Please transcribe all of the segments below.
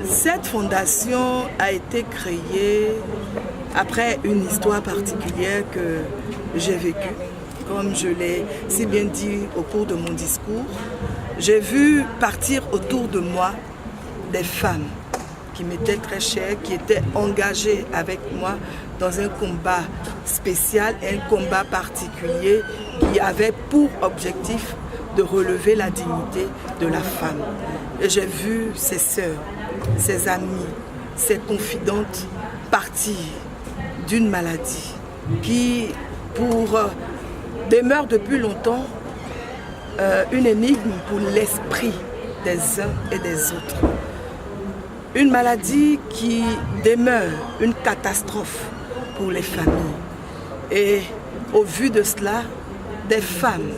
Cette fondation a été créée après une histoire particulière que j'ai vécue. Comme je l'ai si bien dit au cours de mon discours, j'ai vu partir autour de moi des femmes qui m'étaient très chères, qui étaient engagées avec moi dans un combat spécial, un combat particulier qui avait pour objectif de relever la dignité de la femme. Et j'ai vu ses sœurs, ses amies, ses confidentes partir d'une maladie qui demeure depuis longtemps une énigme pour l'esprit des uns et des autres. Une maladie qui demeure une catastrophe pour les familles. Et au vu de cela, des femmes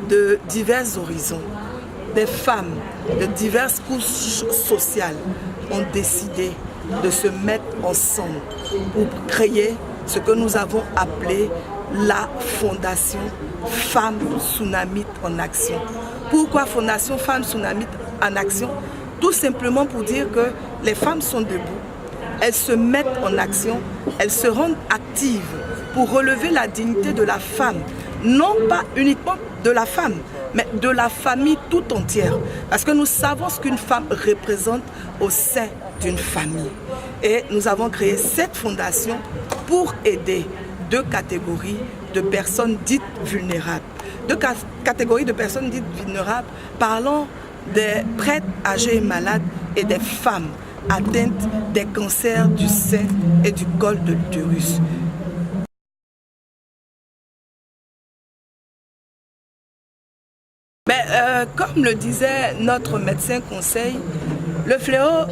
de divers horizons, des femmes de diverses couches sociales ont décidé de se mettre ensemble pour créer ce que nous avons appelé la Fondation Femmes Tsunamite en Action. Pourquoi Fondation Femmes Tsunamite en Action? Tout simplement pour dire que les femmes sont debout, elles se mettent en action, elles se rendent actives pour relever la dignité de la femme, non pas uniquement de la femme, mais de la famille tout entière. Parce que nous savons ce qu'une femme représente au sein d'une famille. Et nous avons créé cette fondation pour aider deux catégories de personnes dites vulnérables. Deux catégories de personnes dites vulnérables, parlant des prêtres âgés et malades et des femmes atteintes des cancers du sein et du col de l'utérus. Comme le disait notre médecin conseil, le fléau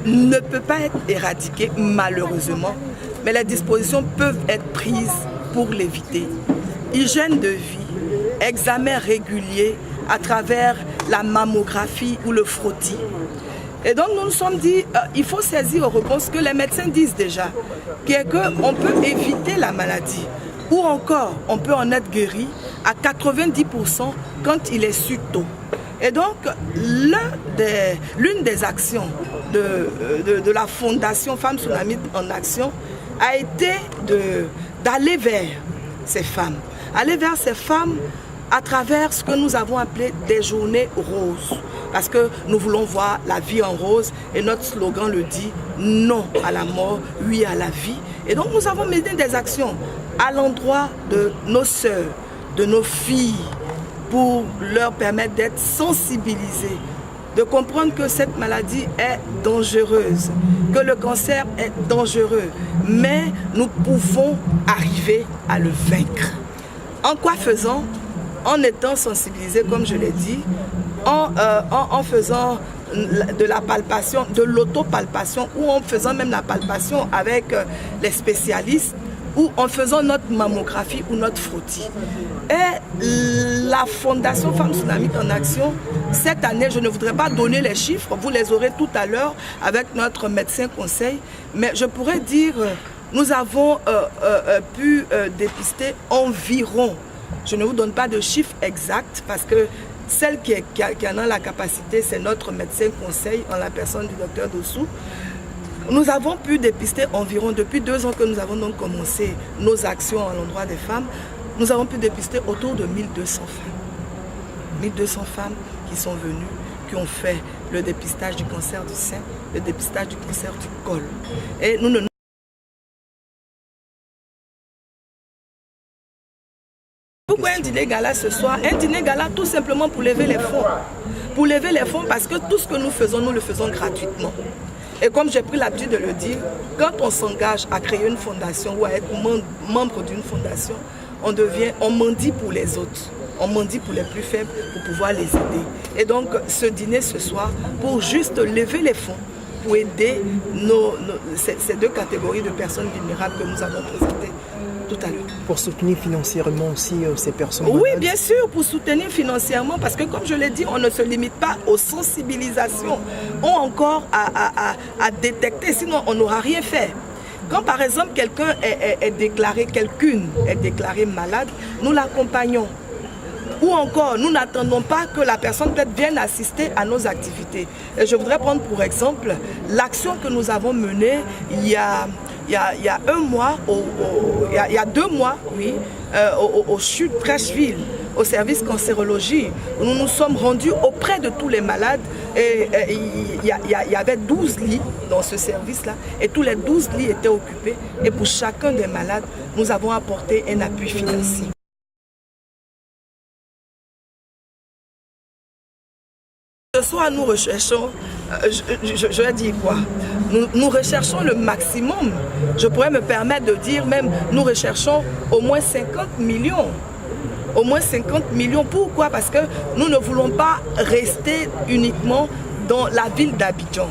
ne peut pas être éradiqué malheureusement, mais les dispositions peuvent être prises pour l'éviter. Hygiène de vie, examen régulier à travers la mammographie ou le frottis. Et donc nous nous sommes dit, il faut saisir au repos ce que les médecins disent déjà, qui est qu'on peut éviter la maladie, ou encore on peut en être guéri à 90% quand il est su tôt. Et donc l'une des actions de la Fondation Femmes Tsunamite en Action a été d'aller vers ces femmes. Aller vers ces femmes à travers ce que nous avons appelé des journées roses. Parce que nous voulons voir la vie en rose et notre slogan le dit, non à la mort, oui à la vie. Et donc nous avons mené des actions à l'endroit de nos sœurs, de nos filles, pour leur permettre d'être sensibilisées, de comprendre que cette maladie est dangereuse, que le cancer est dangereux, mais nous pouvons arriver à le vaincre. En quoi faisant? En étant sensibilisés, comme je l'ai dit, en faisant de la palpation, de l'autopalpation, ou en faisant même la palpation avec les spécialistes, ou en faisant notre mammographie ou notre frottis. Et la Fondation Femmes Tsunamite en Action, cette année, je ne voudrais pas donner les chiffres, vous les aurez tout à l'heure avec notre médecin conseil, mais je pourrais dire, nous avons pu dépister environ, je ne vous donne pas de chiffres exacts parce que celle qui en a la capacité, c'est notre médecin conseil en la personne du docteur Dossou. Nous avons pu dépister environ, depuis 2 ans que nous avons donc commencé nos actions à l'endroit des femmes, nous avons pu dépister autour de 1200 femmes. 1200 femmes qui sont venues, qui ont fait le dépistage du cancer du sein, le dépistage du cancer du col. Et nous ne Pourquoi un dîner gala ce soir? Un dîner gala tout simplement pour lever les fonds. Pour lever les fonds parce que tout ce que nous le faisons gratuitement. Et comme j'ai pris l'habitude de le dire, quand on s'engage à créer une fondation ou à être membre d'une fondation, on mendie pour les autres. On mendie pour les plus faibles pour pouvoir les aider. Et donc ce dîner ce soir, pour juste lever les fonds, pour aider ces deux catégories de personnes vulnérables que nous avons présentées tout à l'heure. Pour soutenir financièrement aussi ces personnes? Oui, bien sûr, pour soutenir financièrement, parce que comme je l'ai dit, on ne se limite pas aux sensibilisations ou encore à détecter, sinon on n'aura rien fait. Quand par exemple quelqu'un est déclaré, quelqu'une est déclarée malade, nous l'accompagnons. Ou encore, nous n'attendons pas que la personne peut-être vienne assister à nos activités. Et je voudrais prendre pour exemple l'action que nous avons menée il y a 2 mois, oui, au CHUD Prêcheville, au service cancérologie, où nous nous sommes rendus auprès de tous les malades. Et il y avait 12 lits dans ce service-là, et tous les 12 lits étaient occupés. Et pour chacun des malades, nous avons apporté un appui financier. Ce soir, nous recherchons, je vais dire quoi? Nous recherchons le maximum. Je pourrais me permettre de dire même, nous recherchons au moins 50 millions. Au moins 50 millions. Pourquoi? Parce que nous ne voulons pas rester uniquement dans la ville d'Abidjan.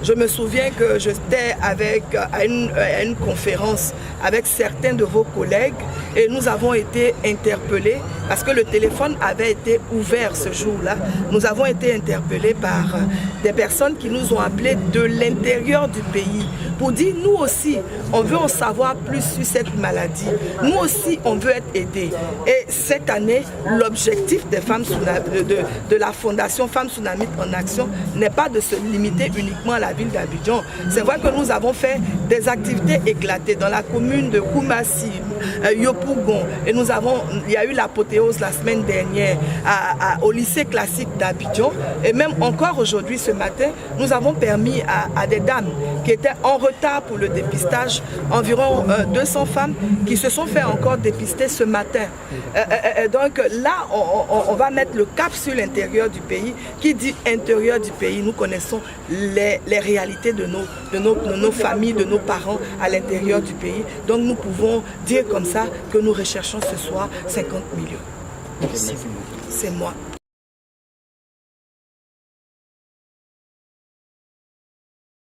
Je me souviens que j'étais à une conférence avec certains de vos collègues et nous avons été interpellés parce que le téléphone avait été ouvert ce jour-là. Nous avons été interpellés par des personnes qui nous ont appelés de l'intérieur du pays pour dire nous aussi, on veut en savoir plus sur cette maladie. Nous aussi, on veut être aidés. Et cette année, l'objectif des femmes de la Fondation Femmes Tsunami en Action n'est pas de se limiter uniquement à la ville d'Abidjan. C'est vrai que nous avons fait des activités éclatées dans la commune de Koumassi, Yopougon, et il y a eu l'apothéose la semaine dernière au lycée classique d'Abidjan, et même encore aujourd'hui, ce matin, nous avons permis à des dames qui étaient en retard pour le dépistage, environ 200 femmes qui se sont fait encore dépister ce matin. Donc là, on va mettre le cap sur l'intérieur du pays. Qui dit intérieur du pays, nous connaissons les réalités de nos familles, de nos parents à l'intérieur du pays. Donc nous pouvons dire comme ça que nous recherchons ce soir 50 millions. C'est moi.